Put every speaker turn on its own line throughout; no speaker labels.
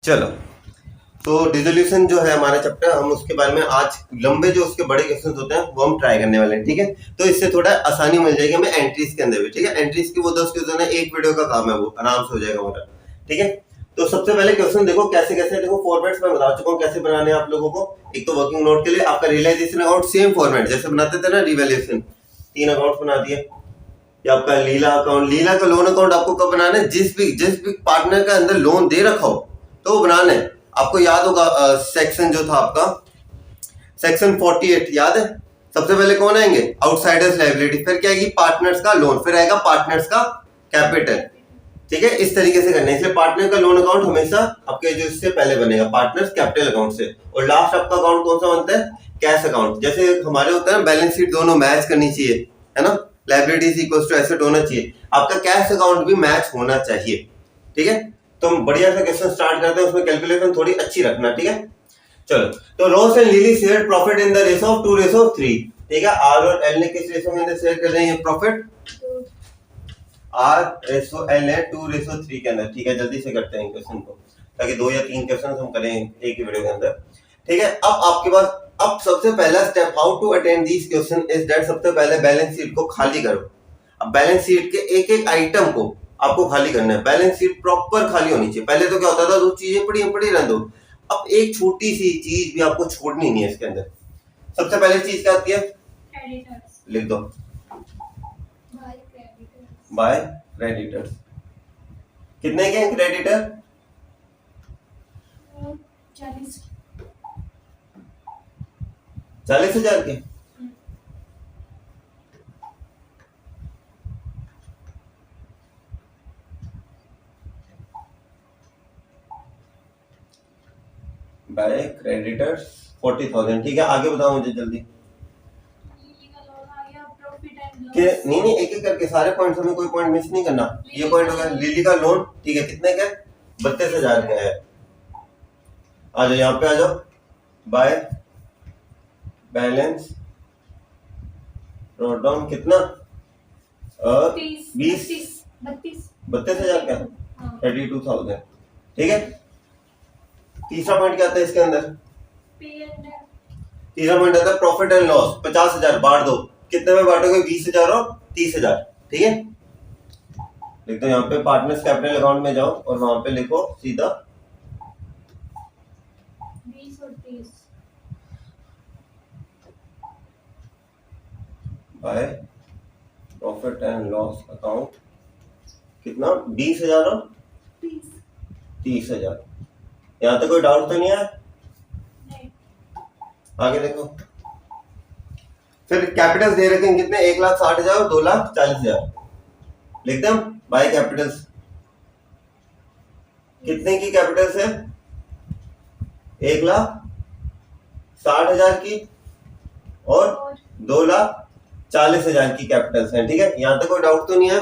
चलो, तो डिसोल्यूशन जो है हमारा चैप्टर, हम उसके बारे में आज लंबे जो उसके बड़े क्वेश्चंस होते हैं वो हम ट्राई करने वाले हैं। ठीक है, तो इससे थोड़ा आसानी मिल जाएगी हमें एंट्रीज के अंदर भी। ठीक है, एंट्रीज की वो 10 क्वेश्चन है, एक वीडियो का काम है, वो आराम से हो जाएगा हमारा। ठीक है, तो सबसे पहले क्वेश्चन देखो कैसे कैसे, देखो फॉर्मेट्स में बता चुका हूँ कैसे बनाने हैं आप लोगों को। एक तो वर्किंग नोट के लिए आपका रियलाइजेशन अकाउंट सेम फॉर्मेट जैसे बनाते थे ना, रिवैल्यूएशन 3 अकाउंट बना दिए। या आपका लीला अकाउंट, लीला का लोन अकाउंट आपको कब बनाना है, जिस भी पार्टनर का अंदर लोन दे रखा हो तो वो बनाना है। आपको याद होगा सेक्शन जो था आपका, सेक्शन 48 याद है। सबसे पहले कौन आएंगे, आउटसाइडर्स लायबिलिटी, फिर क्या आएगी पार्टनर्स का लोन, फिर आएगा पार्टनर्स का कैपिटल। ठीक है, इस तरीके से करना है। इसलिए पार्टनर का लोन अकाउंट हमेशा आपके जो इससे पहले बनेगा पार्टनर्स कैपिटल अकाउंट से। और लास्ट आपका अकाउंट कौन सा बनता है, कैश अकाउंट। जैसे हमारे होता है ना, बैलेंस शीट दोनों मैच करनी चाहिए, है ना, लायबिलिटीज इक्वल्स टू एसेट होना चाहिए, आपका कैश अकाउंट भी मैच होना चाहिए। ठीक है, तो हम बढ़िया सा क्वेश्चन स्टार्ट करते हैं, उसमें कैलकुलेशन थोड़ी अच्छी रखना। ठीक है, चलो, तो Ross and lily share profit in the ratio of 2:3। ठीक है, आर और एल ने किस रेशो में शेयर कर रहे हैं प्रॉफिट, आर रेशो एल है 2:3 के अंदर। ठीक है, जल्दी से करते हैं क्वेश्चन को, ताकि 2 या 3 क्वेश्चन हम करें एक ही वीडियो के अंदर। ठीक है, अब आपके पास अब सबसे पहला step, how to attend this question is that, सबसे पहले बैलेंस शीट को खाली करो। अब बैलेंस शीट के एक एक आइटम को आपको खाली करना है, बैलेंस शीट प्रॉपर खाली होनी चाहिए। पहले तो क्या होता था, 2 चीजें पड़ी रहने दो, अब एक छोटी सी चीज भी आपको छोड़नी नहीं है इसके अंदर। सबसे पहले चीज क्या आती है, क्रेडिटर्स, लिख दो बाय क्रेडिटर्स। कितने के हैं क्रेडिटर, 40,000 के। By creditors 40,000। ठीक है, आगे बताओ मुझे जल्दी कि नहीं एक एक करके सारे पॉइंट्स, हमें कोई पॉइंट मिस नहीं करना। ये पॉइंट हो गया लिली का लोन। ठीक है, कितने का, 32,000 का है। आ जाओ यहाँ पे, आ जाओ, बाय बैलेंस नोट डाउन, कितना 32,000 का, 32,000। ठीक है, तीसरा पॉइंट क्या आता है इसके अंदर, तीसरा पॉइंट आता है प्रॉफिट एंड लॉस, 50,000 बांट दो, कितने में बांटोगे, 20,000 और 30,000। ठीक है, लिख दो यहाँ पे पार्टनर्स कैपिटल अकाउंट में जाओ और वहां पे लिखो सीधा
20 और 30
by profit and loss account, कितना 20,000 और 30,000। यहाँ तक कोई डाउट तो नहीं है, आगे देखो। फिर कैपिटल्स दे रखे हैं कितने, 1,60,000 और 2,40,000। लिखते हैं बाय कैपिटल्स, कितने की कैपिटल्स है, 1,60,000 की और 2,40,000 की कैपिटल्स हैं। ठीक है, यहां तक कोई डाउट तो नहीं है,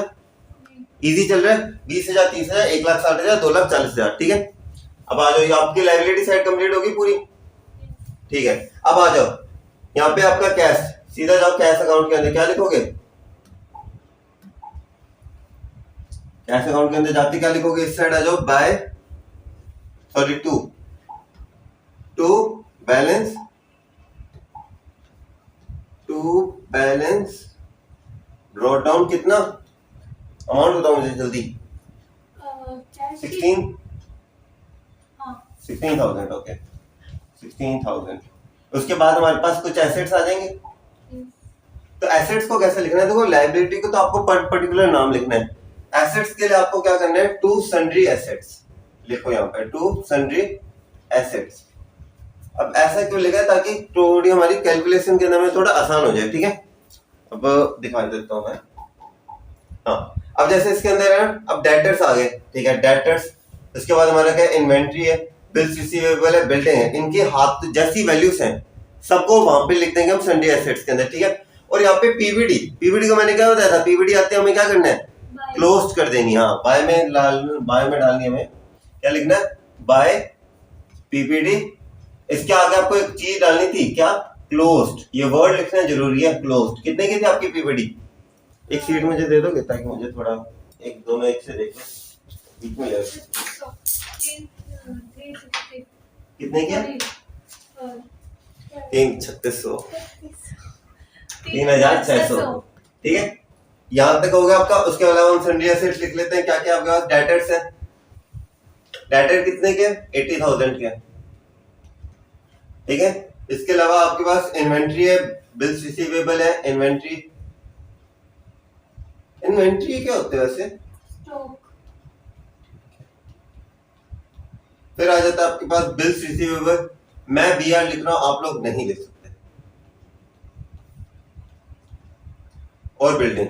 इजी चल रहा है। 20,000, 30,000, 1,60,000, 2,40,000। ठीक है, अब आ जाओ, ये आपकी लायबिलिटी साइड कंप्लीट होगी पूरी। ठीक है, अब आ जाओ यहाँ पे आपका कैश, सीधा जाओ कैश अकाउंट के अंदर, क्या लिखोगे, कैश अकाउंट के अंदर जाते क्या लिखोगे, इस साइड आ जाओ, by sorry to balance draw down, कितना अमाउंट बताओ मुझे जल्दी, 16,000। ओके, 16,000। उसके बाद हमारे पास कुछ एसेट्स आ जाएंगे। तो एसेट्स को कैसे लिखना है, देखो लायबिलिटी को तो आपको पर्टिकुलर नाम लिखना है, एसेट्स के लिए आपको क्या करना है, टू सन्ड्री एसेट्स लिखो यहाँ पे, टू सन्ड्री एसेट्स। अब ऐसा क्यों लिखा है, ताकि थोड़ी हमारी कैलकुलेशन के अंदर में थोड़ा आसान हो जाए। ठीक है, अब दिखा देता हूँ मैं। हाँ, अब जैसे इसके अंदर है, अब डेटर्स आ गए। ठीक है, डेटर्स, उसके बाद हमारा क्या, इन्वेंट्री है, बिल्स रिसीवेबल है, बिल्डिंग है, इनकी हाथ जैसी वैल्यूज हैं सबको वहां पे लिख देंगे हम सन्ड्री एसेट्स के अंदर। ठीक है, और यहाँ पे पीवीडी को मैंने क्या बताया था, पीवीडी आते हैं हमें क्या करना है, क्लोज कर देनी। हाँ, बाय में डालनी हमें, क्या लिखना है, बाय पीवीडी। इसके आगे आपको एक चीज डालनी थी, क्या, क्लोज्ड। ये वर्ड लिखना जरूरी है, क्लोज्ड। कितने की थी आपकी पीवीडी, एक सीट मुझे दे दोगे ताकि मुझे थोड़ा एक दोनों एक से देख बीच में कितने की है? 3600, 3600, ठीक है। यहाँ तक हो गया आपका। उसके अलावा हम सन्ड्री एसेट्स लिख लेते हैं। क्या क्या आपके पास डेटर्स है? डेटर कितने के? 80,000 के, ठीक है। इसके अलावा आपके पास इन्वेंट्री है, बिल्स रिसीवेबल है। इन्वेंट्री क्या होते हैं वैसे?
स्टॉक।
फिर आ जाता है आपके पास बिल्स रिसीवेबल। मैं बीआर लिख रहा हूं, आप लोग नहीं लिख सकते। और बिल्डिंग।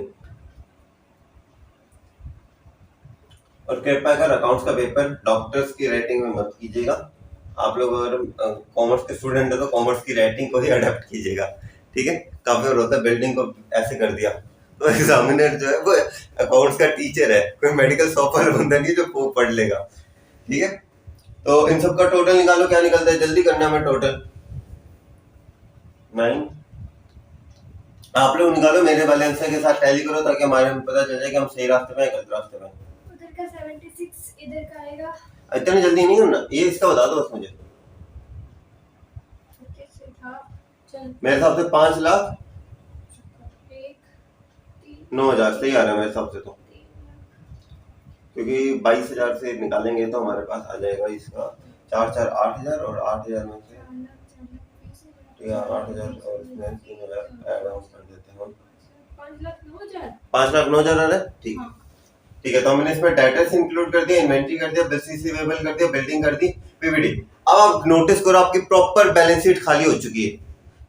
और कृपया कर अकाउंट्स का पेपर डॉक्टर्स की राइटिंग में मत कीजिएगा। आप लोग अगर कॉमर्स के स्टूडेंट है तो कॉमर्स की राइटिंग को ही अडेप्ट कीजिएगा, ठीक है। काफी बार होता है बिल्डिंग को ऐसे कर दिया, तो एग्जामिनर जो है वो अकाउंट्स का टीचर है, कोई मेडिकल शॉपर बंदा नहीं जो वो पढ़ लेगा, ठीक है। तो इन सब का टोटल निकालो, क्या निकलता है? जल्दी करना है टोटल 9। आप लोग निकालो, मेरे वाले आंसर के साथ टैली करो ताकि हमारे पता चल जाए कि हम सही रास्ते पे हैं गलत रास्ते पे।
उधर का 76, इधर का आएगा।
इतनी जल्दी नहीं करना, ये इसका बता दो बस मुझे। मेरे हिसाब से 5,09,000 सही आ रहा है मेरे हिसाब से तो, क्योंकि 22,000 से निकालेंगे तो हमारे पास आ जाएगा इसका 4 8,000 और 8,000 में से 8,000 और इसमें 3,000 ऐड ऑन कर देते हैं हम। 5,09,000 आ रहा है, ठीक है। ठीक है, तो हमने इसमें डेटर्स इंक्लूड कर दिया, इन्वेंट्री कर दिया, बिल्स रिसीवेबल कर दिया, बिल्डिंग कर दी, पीवीडी। अब आप नोटिस करो आपकी प्रॉपर बैलेंस शीट खाली हो चुकी है,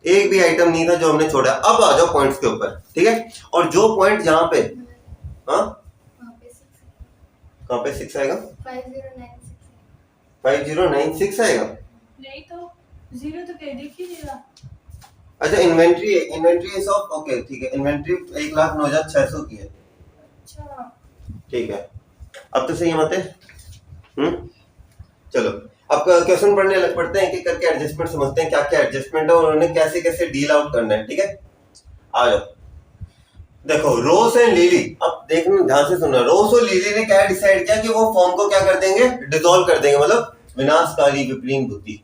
एक भी आइटम नहीं था जो हमने छोड़ा। अब आ जाओ पॉइंट्स के ऊपर, ठीक है। और जो पॉइंट यहाँ पे, हाँ कहाँ पे 6 आएगा? 5096 आएगा।
नहीं तो 0 तो क्या दिख ही नहीं रहा।
अच्छा, इन्वेंट्री इज ऑफ, ओके ठीक है। इन्वेंट्री 1,09,600 की है,
अच्छा
ठीक है। अब तो सही बात है। चलो अब क्वेश्चन पढ़ने लग पड़ते हैं, एक करके एडजस्टमेंट समझते हैं, क्या क्या एडजस्टमेंट है और उन्हें कैसे कैसे डील आउट करना है, ठीक है। आ जाओ, देखो रोस एंड लिली, अब देखना ध्यान से सुनना। रोस और लिली ने क्या डिसाइड किया कि वो फॉर्म को क्या कर देंगे? डिसॉल्व कर देंगे, मतलब विनाशकारी विपरीत बुद्धि,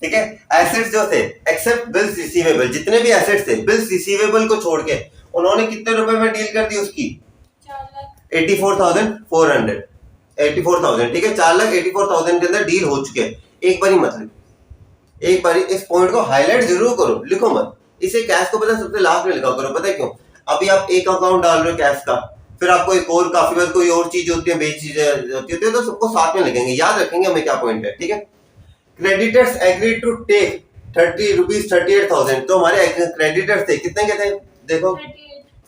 ठीक है। एसेट्स जो थे एक्सेप्ट बिल्स रिसीवेबल, जितने भी एसेट्स थे बिल्स रिसीवेबल को छोड़ के उन्होंने कितने रुपए में डील कर दी उसकी? 84,400, 84,000, ठीक है। 4,84,000 के अंदर डील हो चुके हैं। एक बारी मतलब, एक बारी इस पॉइंट को हाईलाइट जरूर करो, लिखो मत। इसे कैश को पता सबसे लास्ट में लिखा करो, पता है क्यों? अभी आप एक अकाउंट डाल रहे हो कैश का, फिर आपको एक और काफी बार कोई और चीज होती है, बेच चीजें होती है, तो सबको साथ में लिखेंगे, याद रखेंगे हमें क्या पॉइंट है, ठीक है। क्रेडिटर्स एग्रीड टू टेक 38,000, तो हमारे क्रेडिटर्स थे कितने के थे? देखो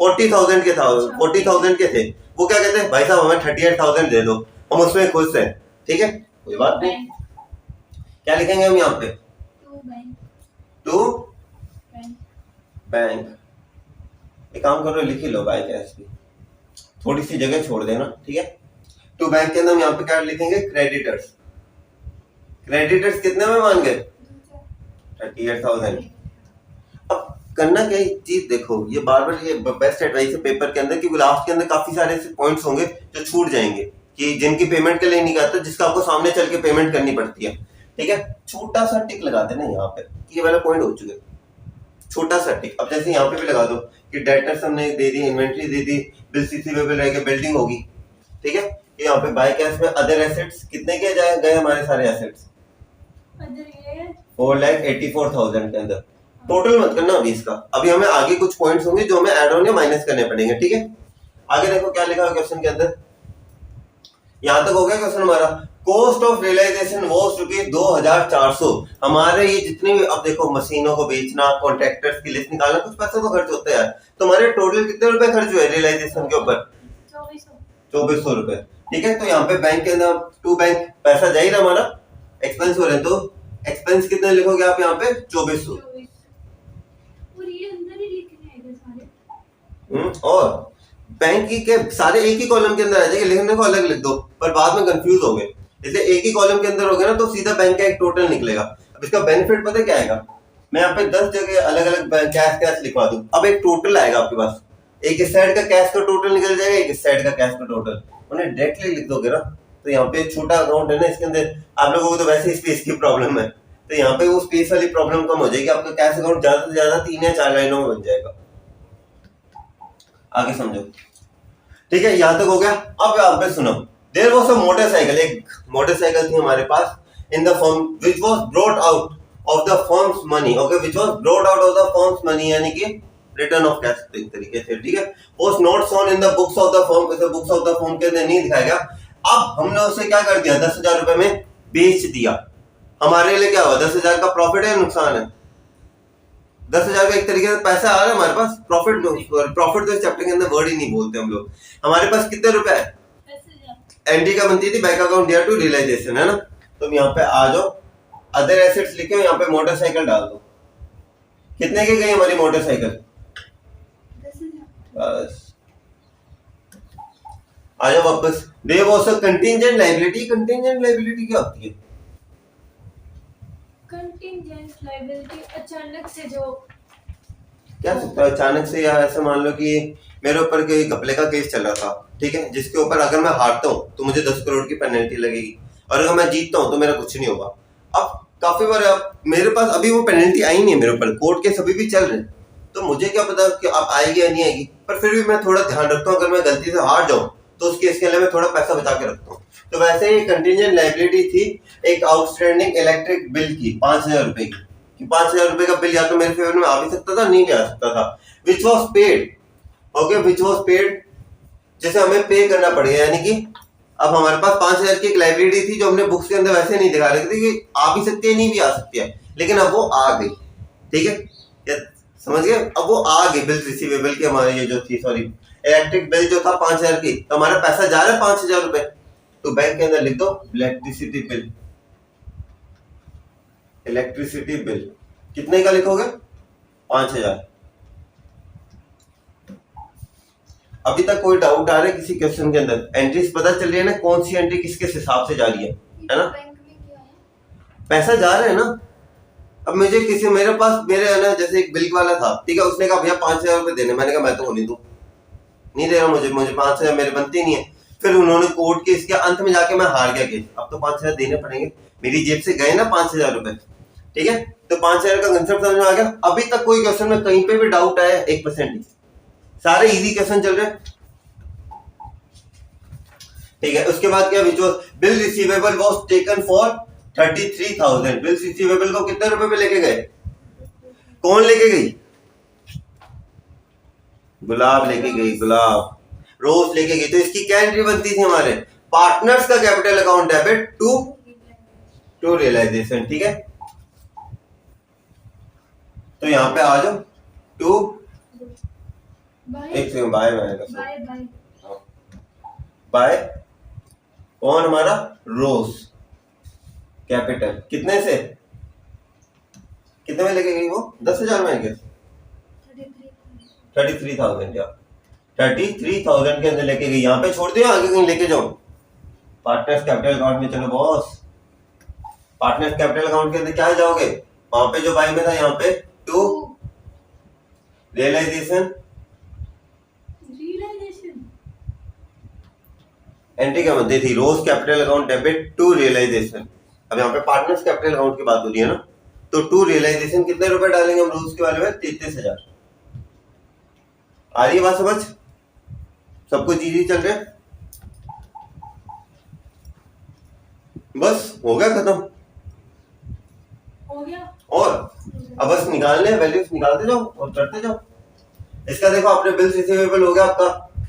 40,000 के था, 40,000 के थे। वो क्या कहते हैं? भाई साहब हमें 38,000 दे दो, हम उसमें खुश हैं, ठीक है, कोई बात नहीं। क्या लिखेंगे हम यहाँ पे? To bank. एक काम करो, लिख ही लो बाय कैश की, थोड़ी सी जगह छोड़ देना, ठीक है। टू बैंक के अंदर हम यहाँ पे क्या लिखेंगे? क्रेडिटर्स। क्रेडिटर्स कितने में मान गए? 38,000। अब करना क्या चीज, देखो ये बार बार ये बेस्ट एडवाइस है पेपर के अंदर, क्योंकि लास्ट के अंदर काफी सारे ऐसे पॉइंट्स होंगे जो छूट जाएंगे, कि जिनकी पेमेंट के लिए नहीं करता, जिसका आपको सामने चल के पेमेंट करनी पड़ती है, ठीक है। छोटा सा टिक लगा देना यहाँ पे, ये वाला पॉइंट हो चुके, छोटा सा टिक। अब जैसे यहाँ पे भी लगा दो कि डेटर्स हमने दे दी, इन्वेंट्री दे दी, बिल्स रिसीवेबल रहेगा, बिल्डिंग होगी, ठीक है। यहाँ पे बाय कैश में अदर एसेट्स कितने के गए हमारे सारे एसेट्स? 4,84,000 के अंदर। टोटल मत करना अभी इसका, अभी हमें आगे कुछ पॉइंट्स होंगे जो हमें ऐड ऑन या माइनस करने पड़ेंगे, ठीक है। आगे देखो क्या लिखा है क्वेश्चन के अंदर, यहां तक हो गया क्वेश्चन हमारा। Cost of realisation was ₹2,400। हमारे ये जितने भी, अब देखो मशीनों को बेचना, कॉन्ट्रैक्टर्स की लिस्ट निकालना, कुछ पैसा तो खर्च होता है यार। तो हमारे टोटल कितने रुपए खर्च हुए रियलाइजेशन के ऊपर? 2,400 रुपए, ठीक है। तो यहाँ पे बैंक के अंदर टू बैंक पैसा जा ही रहा हमारा, एक्सपेंस हो रहे हैं, तो एक्सपेंस कितने लिखोगे आप यहाँ पे? 2,400। और बैंक की के सारे एक ही कॉलम के अंदर आ जाएंगे, लिखने को अलग लिख दो, पर बाद में कंफ्यूज हो गए, इसलिए एक ही कॉलम के अंदर हो गया ना, तो सीधा बैंक का एक टोटल निकलेगा। अब इसका बेनिफिट पता क्या आएगा? मैं यहाँ पे 10 जगह अलग अलग कैश लिखवा दूं, अब एक टोटल आएगा आपके पास, एक इस साइड का कैश का टोटल निकल जाएगा, एक इस साइड का कैश का टोटल, उन्हें डायरेक्टली लिख दोगे ना, तो यहाँ पे छोटा अकाउंट है ना, इसके अंदर आप लोगों को तो वैसे ही स्पेस की प्रॉब्लम है, तो यहाँ पे वो स्पेस वाली प्रॉब्लम कम हो जाएगी, आपका कैश अकाउंट ज्यादा से ज्यादा 3 या 4 लाइनों में बन जाएगा। आगे समझो, ठीक है, यहाँ तक हो गया। अब यहाँ पे सुनो, देयर वाज अ मोटरसाइकिल, एक मोटरसाइकिल थी हमारे पास, in the form which was brought out of the firm's money, okay, which was brought out of the firm's money, यानी कि रिटर्न ऑफ कैश एक तरीके से, ठीक है, was not shown in the books of the firm, इसे books of the firm के अंदर नहीं दिखाया गया। अब हमने उसे क्या कर दिया, 10,000 रुपए में बेच दिया। हमारे लिए क्या हुआ, 10,000 का प्रॉफिट है नुकसान है? 10,000 का एक तरीके से पैसा आ रहा है हमारे पास, प्रॉफिट तो इस चैप्टर के अंदर वर्ड ही नहीं बोलते हम लोग। हमारे पास कितने रुपए है, एंट्री का बनती थी bank account dear to realisation, है ना। तुम यहाँ पे आ जाओ, अदर एसेट्स लिखे, यहाँ पे मोटरसाइकिल डाल दो। कितने की गई हमारी मोटरसाइकिल, बस आ जाओ वापस। There was a contingent liability, contingent liability क्या होती है?
कंटिंजेंट लायबिलिटी अचानक से जो
क्या सकता है अचानक से, या ऐसे मान लो कि मेरे ऊपर कोई घपले का केस चल रहा था, ठीक है, जिसके ऊपर अगर मैं हारता हूँ तो मुझे 10 करोड़ की पेनल्टी लगेगी, और अगर मैं जीतता हूँ तो मेरा कुछ नहीं होगा। अब काफी बार मेरे पास अभी वो पेनल्टी आई नहीं है, मेरे ऊपर कोर्ट केस अभी भी चल रहे हैं, तो मुझे क्या पता कि अब आएगी या नहीं आएगी, पर फिर भी मैं थोड़ा ध्यान रखता हूँ, अगर मैं गलती से हार जाऊँ तो उस केस के लिए मैं थोड़ा पैसा बचा के रखता हूँ। तो वैसे ही कंटिंजेंट लायबिलिटी थी एक आउटस्टैंडिंग इलेक्ट्रिक बिल की 5,000 रुपए की, कि 5,000 रुपए का बिल या तो मेरे फेवर में आ भी सकता था, नहीं भी आ सकता था, which was paid, okay, which was paid, जैसे हमें पे करना पड़ेगा, यानी कि अब हमारे पास 5,000 की एक लाइब्रेरी थी जो हमने बुक्स के अंदर वैसे नहीं दिखा रही थी कि आ भी सकती है नहीं भी आ सकती है, लेकिन अब वो आ गई, ठीक है, क्या समझ गए? अब वो आ गई बिल रिसीवेबल की, हमारी ये जो थी, सॉरी, इलेक्ट्रिक बिल जो था 5,000 की, तो हमारा पैसा जा रहा है 5,000 रुपए, तो बैंक के अंदर लिख दो इलेक्ट्रिसिटी बिल, इलेक्ट्रिसिटी बिल कितने का लिखोगे, 5,000। अभी तक कोई डाउट आ रहा है किसी क्वेश्चन के अंदर? एंट्रीज पता चल रही है ना, कौन सी एंट्री किस किस हिसाब से जा रही है ना,
बैंक में क्या है,
पैसा जा रहा है ना। अब मुझे किसी मेरे पास मेरे है ना, जैसे एक बिल वाला था, ठीक है, उसने कहा भैया 5,000 रुपए देने, मैंने कहा मैं तो होने दूं, नहीं दे रहा, मुझे 5,000 मेरे बनते नहीं है। फिर उन्होंने कोर्ट केस के अंत में जाके मैं हार गया केस, अब तो 5,000 देने पड़ेंगे, मेरी जेब से गए ना 5,000 रुपए, ठीक है, तो 5,000 का कंसेप्ट समझ में आ गया। अभी तक कोई क्वेश्चन में कहीं पे भी डाउट आया 1% ही, सारे इजी क्वेश्चन चल रहे हैं, ठीक है। उसके बाद क्या, which was bill receivable was taken for 33,000, bill receivable को कितने रुपए पे लेके गए, कौन लेके गई, गुलाब लेके गई, गुलाब रोज लेके गई, तो इसकी क्या एंट्री बनती थी हमारे, पार्टनर्स का capital account debit to realisation, ठीक है। तो यहाँ पे आ जाओ, टू एक सेकंड, बाय बाय कौन हमारा, रोज कैपिटल, कितने से कितने में लेके गई वो, 10,000 में क्या, 33,000, या 33,000 के अंदर लेके गई, यहाँ पे छोड़ दिया, आगे कहीं लेके जाओ, पार्टनर्स कैपिटल अकाउंट में, चलो बॉस, पार्टनर्स कैपिटल अकाउंट के अंदर क्या जाओगे, वहां पे जो बाय में था, यहाँ पे टू रियलाइजेशन, एंट्री क्या बनती थी, Rose capital account debit to realisation. अब यहाँ पे पार्टनर्स कैपिटल अकाउंट की बात हो रही है ना, तो टू रियलाइजेशन कितने रुपए डालेंगे हम रोज के बारे में, 33,000। आ रही है बात समझ, सब कुछ इजी चल रहा है, बस हो गया खत्म,
हो गया,
और अब बस निकालने वैल्यूज निकालते जाओ और करते जाओ। इसका देखो आपने बिल रिसीवेबल हो गया आपका,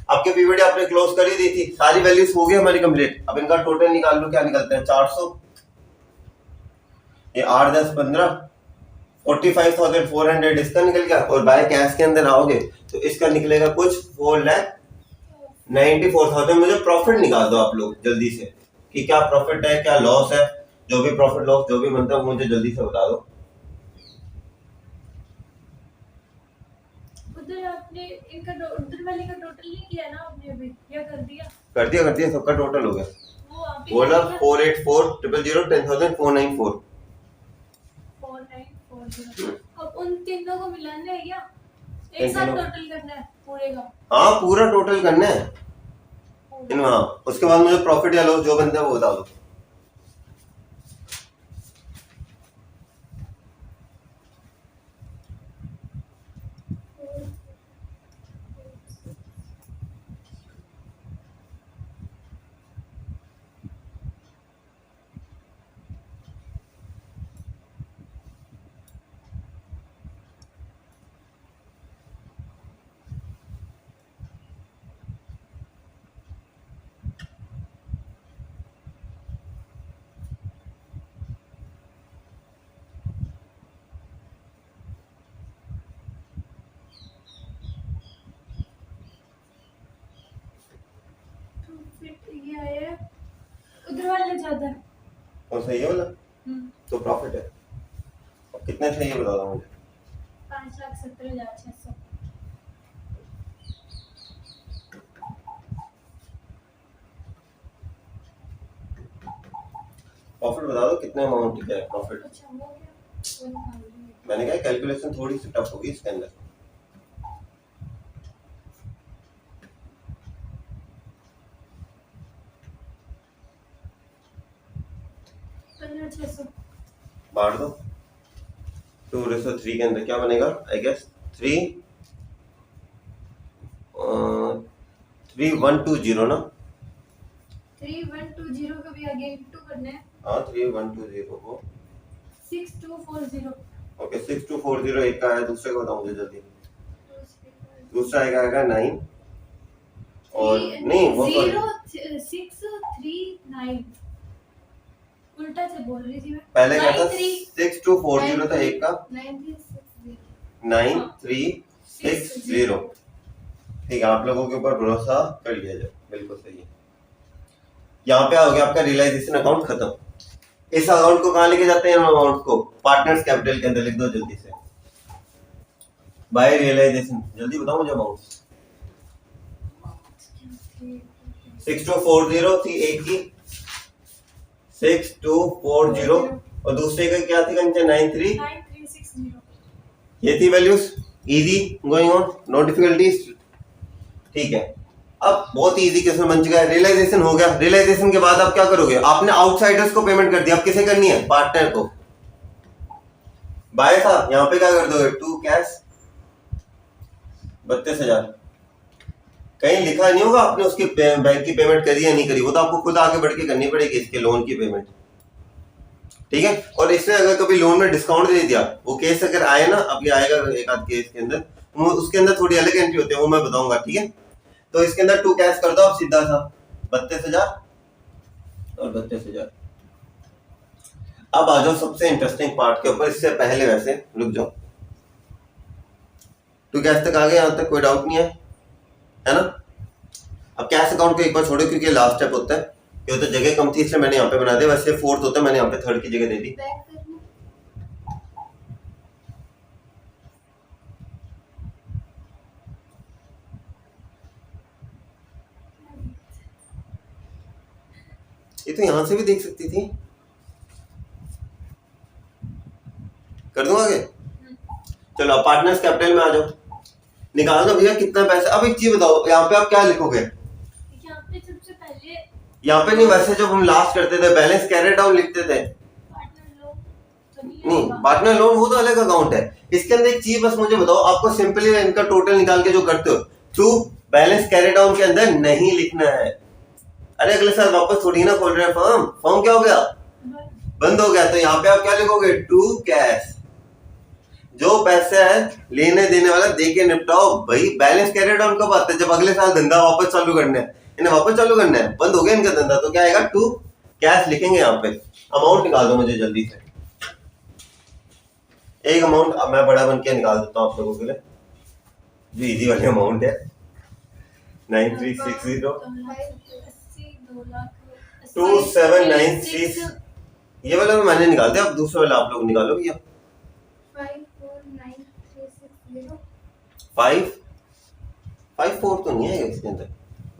आपके पीवीडी आपने क्लोज कर ही दी थी, सारी वैल्यूज हो गई हमारी कंप्लीट। अब इनका टोटल निकाल लो, क्या निकलता है, 400, ये 8 10 15 45,400 इसका निकल गया, और बाय कैश के अंदर आओगे तो इसका निकलेगा कुछ 4,94,000। मुझे प्रॉफिट निकाल दो आप लोग जल्दी से, कि क्या प्रॉफिट है क्या लॉस है, जो भी प्रॉफिट लॉस जो भी बनता है मुझे जल्दी से बता दो।
उधर आपने इनका उधर वाले का टोटल नहीं किया ना आपने अभी, या कर दिया,
कर दिया सबका टोटल हो गया,
वो अभी
बोला 484,000 10,494।
4940। अब उन तीनों को मिलाना है क्या, एक साथ टोटल करना है पूरे का,
हाँ पूरा टोटल करना है, इन हाँ, उसके बाद मुझे प्रॉफिट या लॉस जो बनता है वो बता दो।
प्रॉफिट ये आया उधर वाला ज्यादा है।
और सही है वाला तो प्रॉफिट है। अब कितने थे ये बता दो मुझे।
5,70,600।
प्रॉफिट बता दो कितने अमाउंट का है प्रॉफिट।
अच्छा हो गया 1,000।
मैंने कहा कैलकुलेशन थोड़ी सी टफ होगी इसके अंदर।
पंद्रह 600।
बांट दो 2/3 के अंदर क्या बनेगा आई गेस 3120 ना।
3120 का भी आगे इंटू करना है।
हाँ 3120 को
6240।
ओके 6240 एक का है। दूसरे को बताओ मुझे जल्दी। दूसरा एक आएगा 9 और नहीं वो
0639। उल्टा से बोल रही थी मैं।
पहले क्या था 6240 था एक का
9360।
9360। ठीक है आप लोगों के ऊपर भरोसा कर लिया जाए बिल्कुल सही है। यहाँ पे आ गया आपका रियलाइजेशन अकाउंट खत्म। इस अकाउंट को कहाँ लेके जाते हैं अमाउंट को पार्टनर्स कैपिटल के अंदर लिख दो जल्दी से। बाय रियलाइजेशन जल्दी बताओ मुझे अमाउंट। 6240 थी एक की 6240 और दूसरे का क्या थी कंचन
9360।
ये थी values. Easy going on no difficulties. ठीक है अब बहुत इजी क्वेश्चन बन चुका है। रियलाइजेशन हो गया। रियलाइजेशन के बाद आप क्या करोगे। आपने आउटसाइडर्स को पेमेंट कर दिया अब किसे करनी है पार्टनर को। बाय साहब यहाँ पे क्या कर दोगे 2 कैश 32,000। कहीं लिखा नहीं होगा आपने उसकी बैंक की पेमेंट करी या नहीं करी। वो तो आपको खुद आगे बढ़ के करनी पड़ेगी इसके लोन की पेमेंट। ठीक है और इसने अगर कभी लोन में डिस्काउंट दे दिया वो केस अगर आए ना अभी आएगा एक आध केस के अंदर उसके अंदर थोड़ी अलग एंट्री होती है वो मैं बताऊंगा। ठीक है तो इसके अंदर 2 कैश कर दो आप सीधा सा 32,000 और 32,000। अब आ जाओ सबसे इंटरेस्टिंग पार्ट के ऊपर। इससे पहले वैसे रुक जाओ 2 कैश तक आ गए यहाँ तक कोई डाउट नहीं है ना। अब कैश अकाउंट को एक बार छोड़ो क्योंकि लास्ट स्टेप होता है। ये तो जगह कम थी इसलिए मैंने यहाँ पे बना दिया। वैसे फोर्थ होता है मैंने यहाँ पे थर्ड की जगह दे दी। ये तो यहाँ से भी देख सकती थी। कर दूं आगे। चलो अब पार्टनर्स कैपिटल में आ जाओ। निकाल दो भैया कितना पैसा। अब एक चीज बताओ यहाँ पे आप क्या लिखोगे।
यहाँ पे सबसे पहले
यहाँ पे नहीं वैसे जब हम लास्ट करते थे बैलेंस कैरी डाउन लिखते थे।
पार्टनर लोन तो
नहीं पार्टनर लोन वो तो अलग अकाउंट है। इसके अंदर एक चीज बस मुझे बताओ आपको सिंपली इनका टोटल निकाल के जो करते हो टू बैलेंस कैरी डाउन के अंदर नहीं लिखना है। अरे अगले साल वापस थोड़ी ना खोल रहे हैं फॉर्म। फॉर्म क्या हो गया बंद हो गया। तो यहाँ पे आप क्या लिखोगे टू कैश। जो पैसा है लेने देने वाला दे के निपटाओ भाई। बैलेंस कैरी डाउन कब आता है जब अगले साल धंधा वापस चालू करना है। इन्हें वापस चालू करना है। बंद हो गया इनका धंधा तो क्या आएगा टू कैश लिखेंगे यहाँ पे। अमाउंट निकाल दो मुझे जल्दी से। एक अमाउंट अब मैं बड़ा बन के निकाल देता हूँ आप लोगों के लिए जो इजी वाली अमाउंट है 9360 2796। ये वाला मैंने निकाल दिया। अब दूसरा वाला आप लोग निकालो भैया। 554 तो नहीं है इसके अंदर।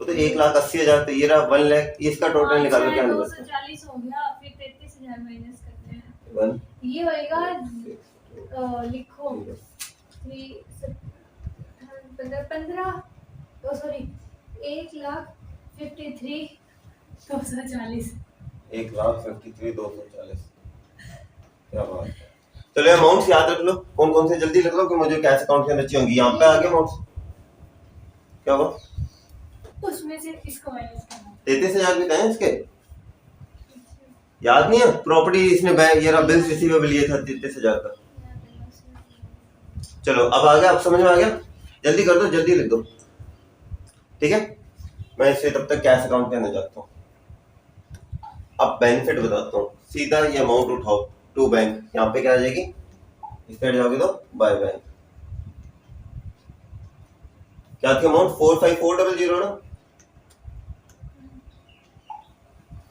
वो तो 1,80,000 तो ये रहा 1 लाख। इसका टोटल निकालो क्या निकलता है
240 हो गया फिर 33,000 माइनस करते हैं।
1
ये होएगा लिखो 15 सॉरी 1,15,000 53 240।
1,53,240। क्या बात है। चलो अमाउंट्स याद रख लो, कौन कौन से जल्दी लिख लो कि मुझे कैश अकाउंट के अंदर चाहिए होंगी। यहाँ पे आ गए अमाउंट्स, क्या हुआ?
उसमें से इसको माइनस करना।
33,000 भी हैं इसके, याद नहीं है? प्रॉपर्टी इसने बैंक ये रहा बिल्स रिसीवेबल लिए था 33,000 का। चलो अब आ गया, अब समझ में आ गया। जल्दी कर दो, जल्दी लिख दो, ठीक है। मैं इसे तब तक कैश अकाउंट के अंदर जाता हूँ। अब बेनिफिट बताता हूँ, सीधा ये अमाउंट उठाओ टू बैंक, यहाँ पे क्या आ जाएगी, इस पे जाओगे तो बाय बैंक। क्या थी अमाउंट? 45400 ना,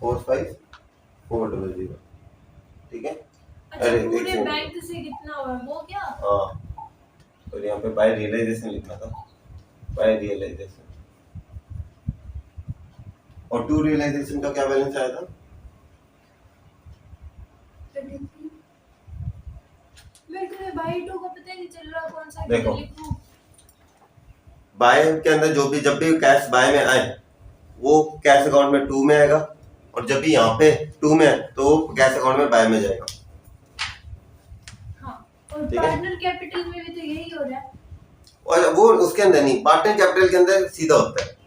45400, ठीक है।
अच्छा
अरे
पूरे
एक
बैंक से कितना हुआ वो क्या?
हाँ, तो यहाँ पे बाय रियलाइजेशन लिखना था, बाय रियलाइजेशन। और टू रियलाइजेशन का क्या बैलेंस आया था?
मेरे को बाई टू का पता नहीं चल रहा कौन सा
देखो।
लिखूं।
बाय के अंदर जो भी, जब भी कैश बाय में आए वो कैश अकाउंट में टू में आएगा, और जब भी यहाँ पे टू में है तो कैश अकाउंट में बाय में जाएगा।
हाँ, और
ठीक है।
पार्टनर कैपिटल में भी तो यही हो रहा है।
और वो उसके अंदर नहीं, पार्टनर कैपिटल के अंदर सीधा होता है।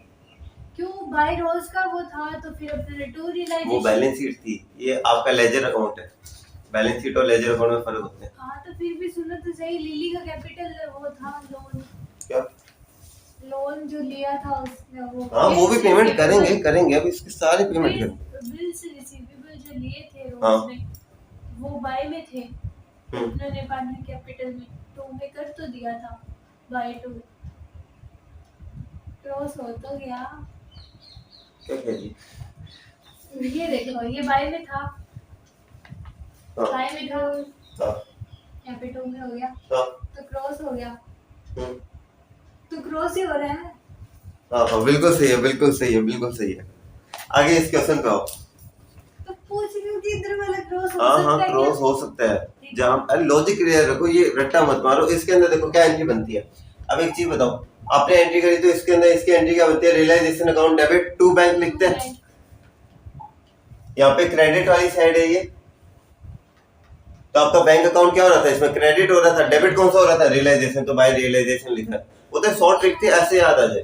क्यों? बाय रोज का वो था तो फिर अपने टू रियलाइजेशन।
वो बैलेंस शीट थी, ये आपका लेजर अकाउंट है। बैलेंस शीट और लेजर अकाउंट में फर्क होते हैं।
हाँ तो फिर भी सुनो तो सही, लिली का कैपिटल वो था लोन।
क्या?
लोन जो लिया था उसने वो।
हाँ वो भी पेमेंट करेंगे करेंगे, अब इसके सारे पेमेंट करेंगे।
बिल्स रिसीवेबल जो लिए थे
हाँ।
रोज ने, वो बाय में थे। उन्होंने पार्टनर कैपिटल में टू में कर तो दिया था, बाय टू क्रॉस हो तो गया।
क्या कह जी?
ये देखो ये बाय में था,
हाँ
बाय में था,
हाँ
यहाँ पे टू में हो गया
हाँ
तो क्रॉस हो गया,
हम्म,
तो क्रॉस ही हो रहा है।
हाँ हाँ बिल्कुल सही है, बिल्कुल सही है, बिल्कुल सही है। आगे इस क्वेश्चन पे आओ।
तो पूछ रही हूँ कि इधर वाला क्रॉस हो
हाँ हाँ
सकता है
क्रॉस
क्या?
हो सकता है। जहाँ अरे लॉजिक क्लियर रखो, ये रट्टा मत मारो। इसके अंदर देखो क्या एंट्री बनती है। अब एक चीज बताओ, आपने एंट्री करी तो इसके अंदर इसकी एंट्री क्या बनती है? Realisation account debit to bank लिखते हैं। यहाँ पे क्रेडिट वाली साइड है ये, तो आपका बैंक अकाउंट क्या हो रहा था? इसमें क्रेडिट हो रहा था। डेबिट कौन सा हो रहा था? रियलाइजेशन, तो बाय रियलाइजेशन लिखा है। वो तो शॉर्ट ट्रिक थी, ऐसे याद आ जाए,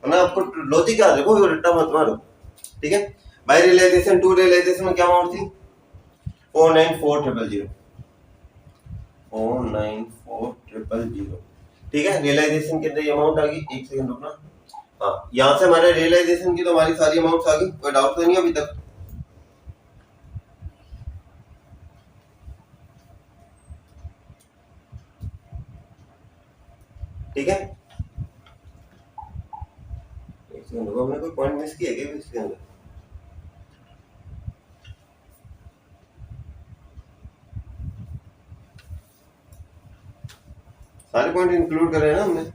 वरना आपको लॉजिक याद रखो, रट्टा मत मारो, ठीक है। बाय रियलाइजेशन टू रियलाइजेशन में क्या अमाउंट थी? 494,000, 494,000, ठीक है। रियलाइजेशन के अंदर ये अमाउंट आ गई। एक सेकंड रुकना। हाँ, यहाँ से हमारे रियलाइजेशन की तो हमारी सारी अमाउंट आ गई, कोई डाउट तो नहीं अभी तक? ठीक है। एक सेकंड रुको, हमने कोई पॉइंट मिस किया क्या इसके अंदर? सारे पॉइंट इंक्लूड कर रहे हैं ना हमने?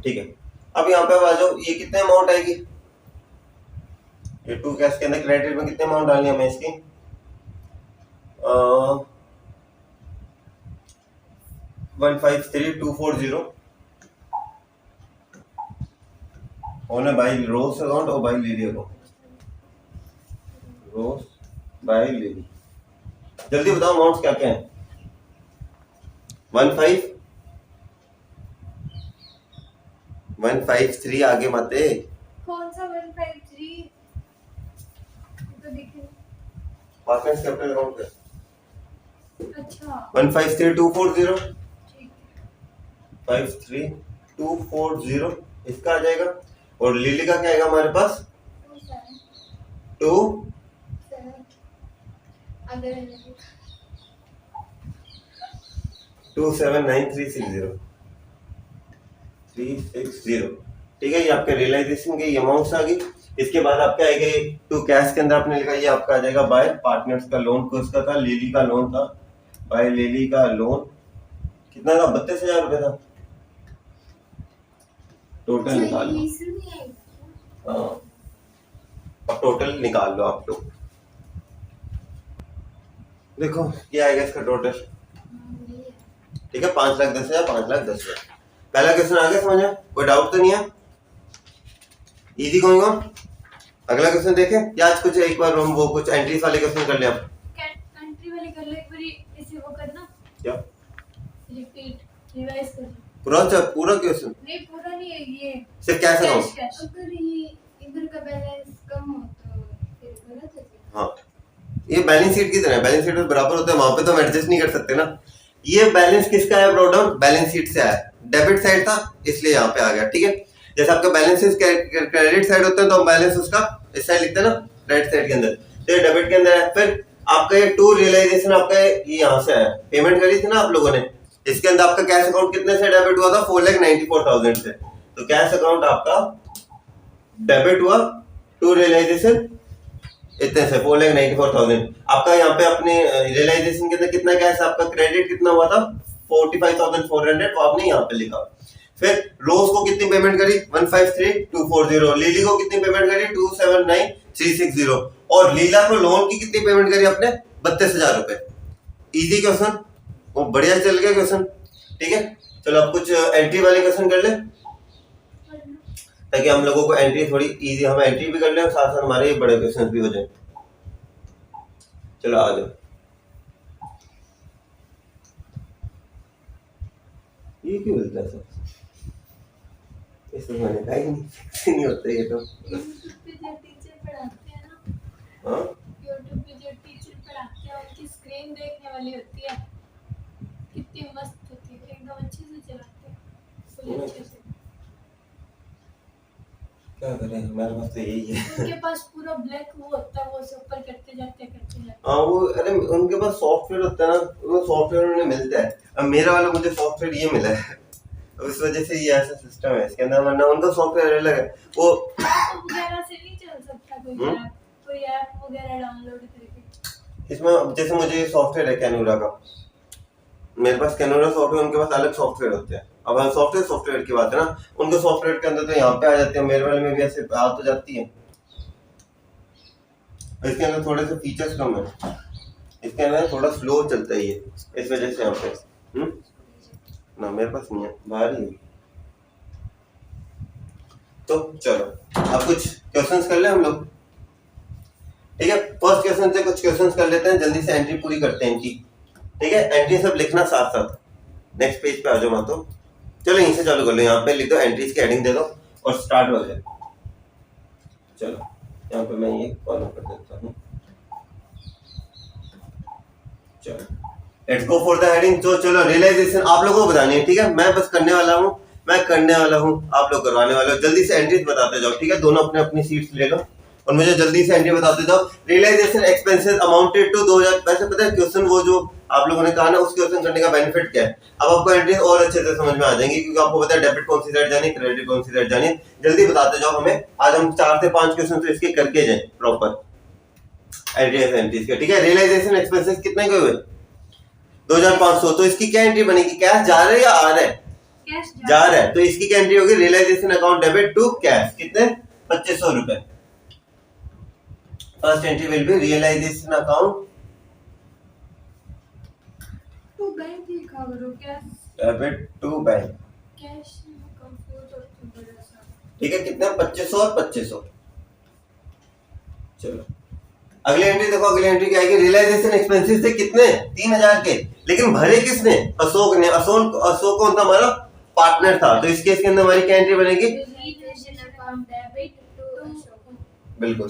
ठीक है। अब यहाँ पे आ जाओ, ये कितने अमाउंट आएगी? ये टू कैश के अंदर क्रेडिट में कितने अमाउंट डालनी है हमें इसकी? 153,240 होने बाई रोज अकाउंट और by Lily account. Rose by Lily, जल्दी बताओ अमाउंट्स क्या क्या है? 153 आगे मत है।
कौन सा 153? तो दिखे।
पार्टनर्स कैपिटल अकाउंट पे
अच्छा
153,240,
ठीक
53,240 इसका आ जाएगा। और लिली का क्या आएगा हमारे पास? 2 279,360, 360, ठीक है। ये आपके रियलाइजेशन के अमाउंट्स आ गई। इसके बाद आपके आएंगे टू कैश के अंदर आपने लिखा, ये आपका आ जाएगा बाय पार्टनर्स का लोन, किसका था? लिली का लोन था। बाय लिली का लोन कितना था? 32,000 रुपए था। टोटल निकाल लो। हाँ, अब टोटल निकाल लो आप लोग। देखो ये आएगा इसका टोटल, ठीक है, 5,10,000, 5,10,000। पहला क्वेश्चन आ गया समझ में, कोई डाउट तो नहीं है, इजी गोइंग ऑन। अगला क्वेश्चन देखें या आज कुछ एक बार हम वो कुछ एंट्रीज वाले क्वेश्चन कर ले आप।
कंट्री वाले कर लो एक बार, इसे वो करना,
क्या
रिपीट रिवाइज कर लो।
पूरा क्वेश्चन
नहीं पूरा नहीं है, ये
सिर्फ कैश अकाउंट।
अगर ये इधर का बैलेंस कम हो तो फिर गलत है।
हाँ, ये बैलेंस शीट की तरह है, बैलेंस शीट में बराबर होता है, वहां पे तो हम एडजस्ट नहीं कर सकते ना। ये बैलेंस किसका है प्रोडक्ट, बैलेंस शीट से आया, डेबिट साइड था इसलिए यहाँ पे आ गया, ठीक है। जैसे आपका बैलेंस क्रेडिट साइड होता है तो हम बैलेंस उसका इस साइड लिखते हैं ना, क्रेडिट साइड के अंदर, तो ये डेबिट के अंदर है। फिर आपका ये टू रियलाइजेशन आपका ये यहाँ से आया, पेमेंट करी थी ना आप लोगों ने, इसके अंदर आपका कैश अकाउंट कितने से डेबिट हुआ था, 4,94,000 से, तो कैश अकाउंट आपका डेबिट हुआ, टू रियलाइजेशन इतने से 4,94,000। आपका यहाँ पे अपने रियलाइजेशन के अंदर कितना कैश, आपका क्रेडिट कितना हुआ था 45,400, तो आपने यहाँ पे लिखा। फिर रोज को कितनी पेमेंट करी 153,240, लिली को कितनी पेमेंट करी 279,360, और लीला को लोन की कितनी पेमेंट करी आपने 32,000 रुपए। इजी क्वेश्चन, वो बढ़िया चल गया क्वेश्चन, ठीक है। चलो अब कुछ एंट्री वाले क्वेश्चन कर ले, ताकि हम लोगों को एंट्री थोड़ी इजी, हम एंट्री भी कर लें और साथ साथ हमारे बड़े क्वेश्चन भी हो जाए। चलो आ जाओ, ये क्यों मिलता है सब, इसमें मैंने कहा ही नहीं होता ये तो।
यूट्यूब पे जो टीचर पढ़ाते हैं ना,
हाँ
यूट्यूब पे जो टीचर पढ़ाते हैं उनकी स्क्रीन देखने वाली होती है, कितनी मस्त होती है, एकदम अच्छे से चलाते हैं, फुल अच्छे से।
क्या करें, हमारे पास तो यही है।
उनके पास पूरा ब्लैक वो होता है, वो से ऊपर करते जाते हैं।
हाँ वो, अरे उनके पास सॉफ्टवेयर होता है ना, वो सॉफ्टवेयर उन्हें मिलता है। अब मेरा वाला मुझे सॉफ्टवेयर ये मिला है, उस वजह से ये ऐसा सिस्टम है इसके अंदर, वरना उनका सॉफ्टवेयर अलग है। वो
वगैरह से नहीं चल सकता कोई ऐप वगैरह डाउनलोड करके।
इसमें जैसे मुझे सॉफ्टवेयर है कैनोरा का, मेरे पास कैनोरा सॉफ्टवेयर, उनके पास अलग सॉफ्टवेयर होते हैं। अब हम सॉफ्टवेयर की बात है ना, उनके सॉफ्टवेयर के अंदर तो यहाँ पे आ जाते हैं, मेरे वाले में भी ऐसे आ तो जाती है। इसके अंदर थोड़े से फीचर्स कम है, इसके अंदर थोड़ा स्लो चलता है ये, इस वजह से यहाँ पे ना मेरे पास नहीं है, बाहर ही है। तो चलो अब कुछ क्वेश्चंस कर ले हम लोग, ठीक है। फर्स्ट क्वेश्चन से कुछ क्वेश्चंस कर लेते हैं, जल्दी से एंट्री पूरी करते हैं इनकी, ठीक है। एंट्री सब लिखना साथ साथ, नेक्स्ट पेज पे आ जाओ। तो चलो यहीं से चालू कर लो, यहाँ पे लिख दो एंट्रीज की हेडिंग दे दो और स्टार्ट हो जाए। चलो यहाँ पे मैं ये फॉलो कर देता हूँ, चलो let's go for the heading. तो चलो रियलाइजेशन आप लोगों को बतानी है, ठीक है, मैं बस करने वाला हूँ, आप लोग करवाने वाले हो। जल्दी से एंट्रीज बताते जाओ, ठीक है, दोनों अपने अपनी सीट्स ले लो और मुझे जल्दी से एंट्री बताते जाओ। Realisation expenses amounted to 2,000। वैसे पता है क्वेश्चन वो जो आप लोगों ने कहा ना, उस क्वेश्चन करने का बेनिफिट क्या है, अब आपको एंट्री और अच्छे से समझ में आ जाएंगी, क्योंकि आपको पता है डेबिट कौन सी साइड जानी, क्रेडिट कौन सी साइड जानी। जल्दी बताते जाओ हमें, आज हम 4 से 5 क्वेश्चन तो इसके करके जाए प्रॉपर एंट्रीज के, ठीक है। रियलाइजेशन एक्सपेंसेस कितने के हुए 2,500, तो इसकी क्या एंट्री बनेगी, कैश जा रहा है या आ रहा है, जा रहा है, तो इसकी क्या एंट्री होगी, realisation account debit to cash, कितने 2,500 रुपए। First entry will be realisation account
to bank लिखा करो, cash
debit to bank,
cash confuse और बड़ा सा,
ठीक है। कितने 2,500 और 2,500। चलो अगली एंट्री देखो, अगली एंट्री क्या आएगी, रियलाइजेशन एक्सपेंसेस थे कितने 3,000 के, लेकिन भरे किसने, अशोक ने। अशोक कौन था, हमारा पार्टनर था, तो इस केस के अंदर हमारी क्या एंट्री बनेगी,
realisation account debit to Ashok,
बिल्कुल,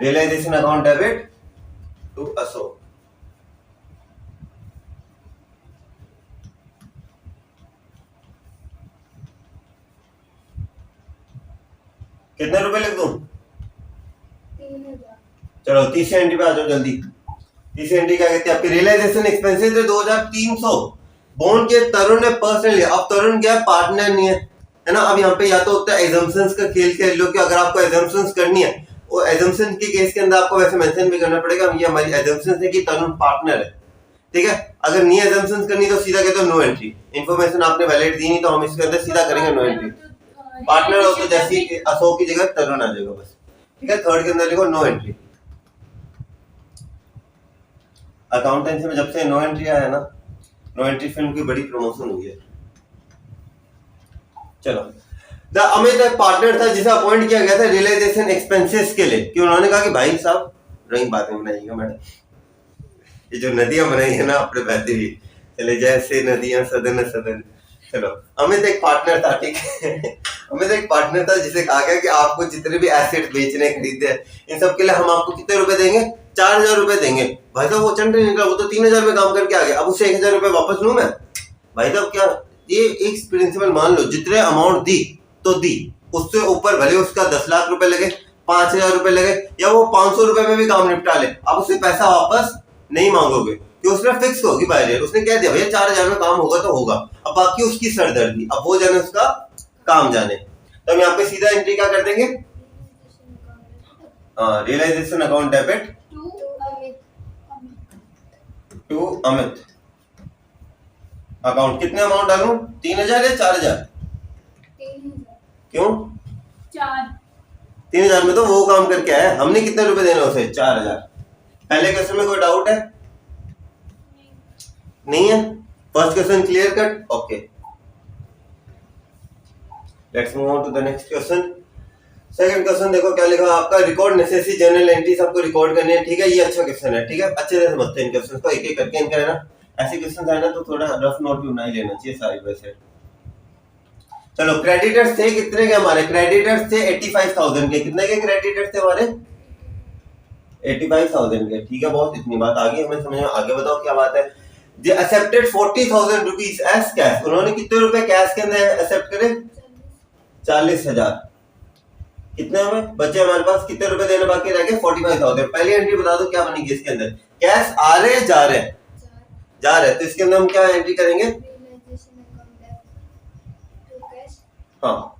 realisation account debit to Ashok. कितने रुपए लिख दूं,
3,000।
चलो तीसरी एंट्री पे आ जाओ जल्दी। तीसरी एंट्री क्या कहती है आपकी, रियलाइजेशन एक्सपेंसेस है 2,300, बॉन्ड के तरुण ने पर्सनल लिया। अब तरुण क्या है, पार्टनर नहीं है ना। अब यहाँ पे या तो होता है एजम्पशंस का खेल खेल लो, कि अगर आपको एजम्पशंस करनी है, वो एजम्पशन के केस के अंदर आपको वैसे मेंशन भी करना पड़ेगा, ये हमारी एजम्पशन है कि तरुण पार्टनर है, ठीक है। अगर नहीं एजम्पशंस करनी तो सीधा कहते हो नो एंट्री, इन्फॉर्मेशन आपने वैलिड दी नहीं, तो हम इसके अंदर सीधा करेंगे नो एंट्री। पार्टनर हो तो जैसे कि अशोक की जगह तरुण आ जाएगा बस, ठीक है। थर्ड के अंदर लिखो नो एंट्री। अकाउंटेंसी में जब से नो एंट्री आया ना, नो एंट्री फिल्म की बड़ी प्रमोशन हुई है। चलो, द अमित एक पार्टनर था जिसे अपॉइंट किया गया था रियलाइजेशन एक्सपेंसेस के लिए, कि उन्होंने कहा कि भाई साहब ड्राइंग बाद में बनाइएगा मैडम, ये जो नदियां बनाई है ना अपने बहती हुई, चले जैसे नदियां सदन सदन। चलो, अमित एक पार्टनर था, ठीक है। अमित एक पार्टनर था जिसे कहा गया कि आपको जितने भी एसेट बेचने खरीदते हैं इन सब के लिए हम आपको कितने रुपए देंगे, 4000 रुपए देंगे। भाई साहब वो चंड नहीं निकला, वो तो 3000 में काम करके आ गया, अब उससे 1000 रुपए वापस लूं मैं? भाई साहब क्या ये एक प्रिंसिपल मान लो, जितने अमाउंट दी तो दी, उससे ऊपर भले उसका 10 लाख रुपए लगे, 5000 रुपए लगे, या वो 500 रुपए में भी काम निपटा ले, अब उससे पैसा वापस नहीं मांगोगे कि उसने फिक्स होगी बाय रेट, उसने कह दिया भैया 4000 में काम होगा तो होगा, अब बाकी उसकी सरदर्दी, अब वो जाने उसका काम जाने। तो हम यहाँ पे सीधा एंट्री क्या कर देंगे, realisation account debit to Amit account. कितने अमाउंट डालूं, 3000 या 4000? क्यों 3000 में तो वो काम करके आया, हमने कितने रुपए देना उसे, 4000। पहले क्वेश्चन में कोई डाउट है? नहीं है। First question clear cut, okay. Let's move on to the next question. Second question देखो क्या लिखा आपका, रिकॉर्ड नेसेसरी जर्नल एंट्रीज आपको रिकॉर्ड करनी है, ठीक है। ये अच्छा क्वेश्चन है, ठीक है, अच्छे से समझते हैं इन क्वेश्चन को, एक एक करके इनका है ना, ऐसे क्वेश्चन है ना तो थोड़ा रफ नोट भी बना ही लेना चाहिए साइड बाय साइड। चलो, क्रेडिटर्स थे कितने के हमारे, क्रेडिटर्स थे 85,000 के, कितने के क्रेडिटर्स थे हमारे, 85,000 के, ठीक है। बहुत इतनी बात आ गई हमें समझ में, आगे बताओ क्या बात है। They accepted 40,000 rupees as cash, उन्होंने कितने रुपए कैश के अंदर एक्सेप्ट करे, 40,000। कितने हमें बचे हमारे पास, कितने रुपए देने बाकी रह गए, 45,000। पहली एंट्री बता दो क्या बनेगी इसके अंदर, कैश आ रहे जा रहे जा रहे, तो इसके अंदर हम क्या एंट्री करेंगे, हाँ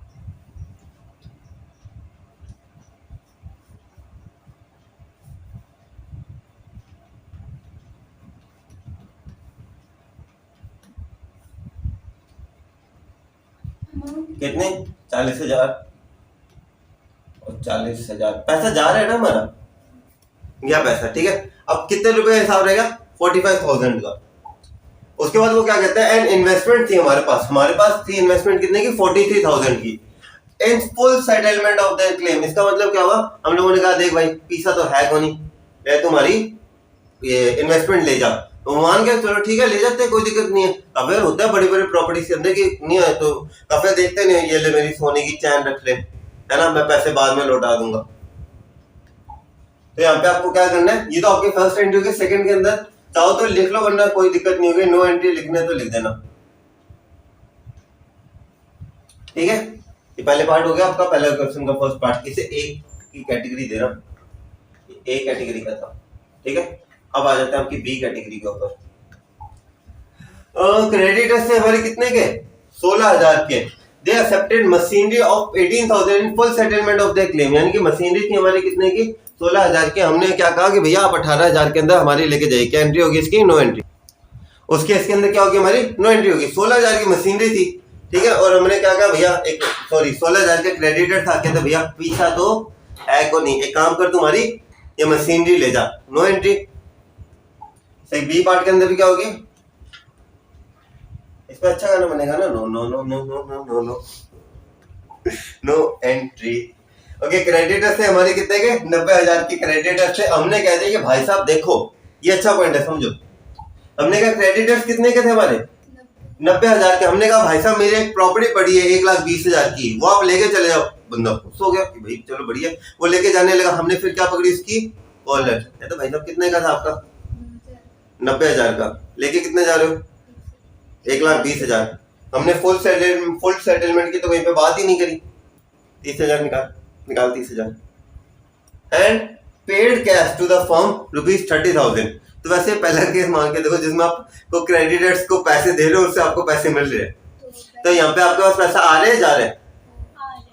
कितने, 40,000 और 40,000 पैसा जा रहा है ना हमारा, यह पैसा, ठीक है। अब कितने रुपए का हिसाब रहेगा, 45,000 का। उसके बाद वो क्या कहता है, एन इन्वेस्टमेंट थी हमारे पास थी इन्वेस्टमेंट कितने की, 43,000 की, in full settlement of the claim. इसका मतलब क्या हुआ, हम लोगों ने कहा देख भाई पैसा तो है कौन नहीं, तुम्हारी ये इन्वेस्टमेंट ले जा, तो मान गया चलो ठीक है ले जाते हैं, कोई दिक्कत नहीं है। अवेयर होता है बड़ी बड़ी प्रॉपर्टी के अंदर की नहीं है तो कफे देखते नहीं, ये ले मेरी सोने की चैन रख ले, है ना, मैं पैसे बाद में लौटा दूंगा। तो यहाँ पे आपको क्या करना है, ये तो आपकी फर्स्ट एंट्री होगी, सेकंड के अंदर चाहो तो लिख लो वरना कोई दिक्कत नहीं होगी, नो एंट्री लिखने तो लिख देना, ठीक है। ये पहले पार्ट हो गया आपका, पहला क्वेश्चन का फर्स्ट पार्ट। इसे एक की कैटेगरी दे रहा, ए कैटेगरी का था, ठीक है। अब आ जाते हैं आपकी बी कैटेगरी के ऊपर। क्रेडिटर्स से हमारे कितने के, 16,000 के। They accepted machinery of 18,000 in full settlement of the claim, यानी कि मशीनरी थी हमारी कितने की, 16,000 के। हमने क्या कहा कि भैया आप 18,000 के अंदर हमारी लेके जाइए, क्या एंट्री होगी इसकी, नो एंट्री। उसके इसके अंदर क्या होगी हमारी, नो एंट्री होगी। 16,000 की मशीनरी थी, ठीक है, और हमने क्या कहा भैया, एक सॉरी 16,000 के क्रेडिटर था, कहते भैया पीछा तो है को नहीं, एक काम कर तुम्हारी ये मशीनरी ले जा, नो एंट्री। सही, बी पार्ट के अंदर भी क्या होगी, इस पे अच्छा गाना बनेगा ना, no no no no no no no no no entry. Okay, creditor से हमारे कितने के, 90,000 की क्रेडिटर से। हमने कह दिया कि भाई साहब देखो ये अच्छा पॉइंट है, समझो। हमने कहा क्रेडिटर्स कितने के थे हमारे, 90,000 के। हमने कहा भाई साहब मेरी एक प्रॉपर्टी पड़ी है 1,20,000 की, वो आप लेके चले जाओ। बंदा खुश हो गया कि भाई चलो बढ़िया, वो लेके जाने लगा। हमने फिर क्या पकड़ी उसकी कॉलर, तो भाई साहब कितने का था आपका, 90,000 का, लेके कितने जा रहे हो, 1,20,000। हमने फुल सेटलमेंट की तो वहीं पे बात ही नहीं करी, 30,000 निकाल 30,000 and paid cash to the firm ₹30,000। तो वैसे पहला केस मान के देखो जिसमें आपको क्रेडिटर्स को पैसे दे रहे हो उससे आपको पैसे मिल रहे हैं, तो यहाँ पे आपके पास पैसा आ रहे हैं जा रहे हैं,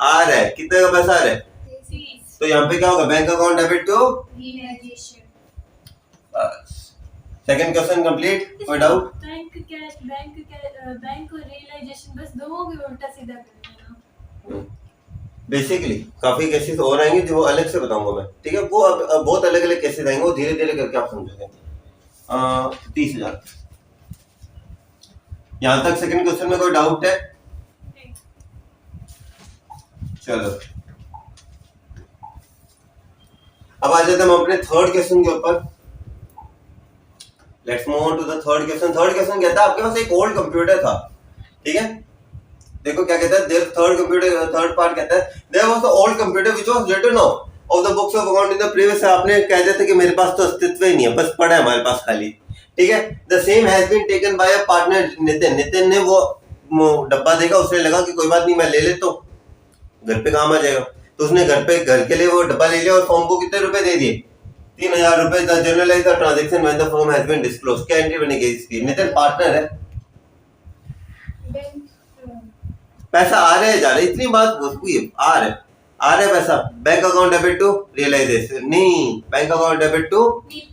आ रहा है। कितने का पैसा आ रहा है, तो यहाँ पे क्या होगा, bank account debit to second question complete, कोई डाउट।
बैंक और रियलाइजेशन बस दोनों को उल्टा सीधा कर देना,
बेसिकली काफी केसेस और आएंगे जो वो अलग से बताऊंगा मैं, ठीक है। वो अब बहुत अलग अलग केसेस आएंगे, वो धीरे धीरे करके आप समझोगे। 30,000। यहाँ तक सेकंड क्वेश्चन में कोई डाउट है?
नहीं।
चलो अब आ जाते हैं हम अपने थर्ड क्वेश्चन के ऊपर। Let's move on to the third question. Third question कहता है आपके पास एक ओल्ड कंप्यूटर था, ठीक है। देखो क्या कहता है, थर्ड कंप्यूटर, थर्ड पार्ट कहता है there was the old computer which was written of the books of account in the previous. आपने कह देते कि मेरे पास तो अस्तित्व ही नहीं है, बस पड़ा है हमारे पास खाली, ठीक है। The same has been taken by a partner Nitin. Nitin ने वो डब्बा देखा, उसने लगा कि कोई बात नहीं मैं ले लेता हूँ, घर पे काम आ जाएगा। तो उसने घर के लिए वो डब्बा ले लिया और फॉर्म को कितने रुपए दे दिए? 3,000 रुपए। The journalise the transaction when the form has been disclose. क्या एंट्री बनेगी इसकी? नितिन पार्टनर है,
बैंक
पैसा आ रहे जा रहे, इतनी बात हुई आ रहे पैसा। Bank account debit to realisation, नहीं, bank account debit to